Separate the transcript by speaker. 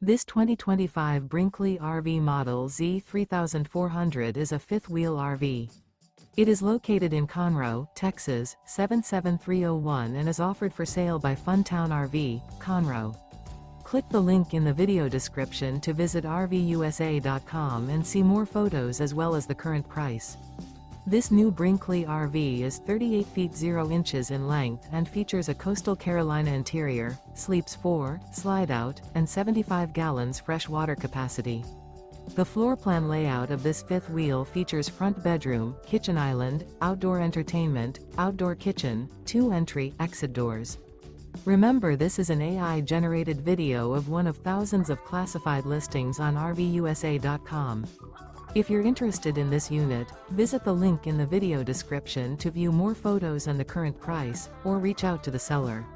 Speaker 1: This 2025 Brinkley RV Model Z 3400 is a fifth-wheel RV. It is located in Conroe, Texas, 77301 and is offered for sale by Funtown RV, Conroe. Click the link in the video description to visit RVUSA.com and see more photos as well as the current price. This new Brinkley RV is 38 feet 0 inches in length and features a Coastal Carolina interior, sleeps 4, slide-out, and 75 gallons fresh water capacity. The floor plan layout of this fifth wheel features front bedroom, kitchen island, outdoor entertainment, outdoor kitchen, 2 entry/exit doors. Remember, this is an AI-generated video of one of thousands of classified listings on RVUSA.com. If you're interested in this unit, visit the link in the video description to view more photos and the current price, or reach out to the seller.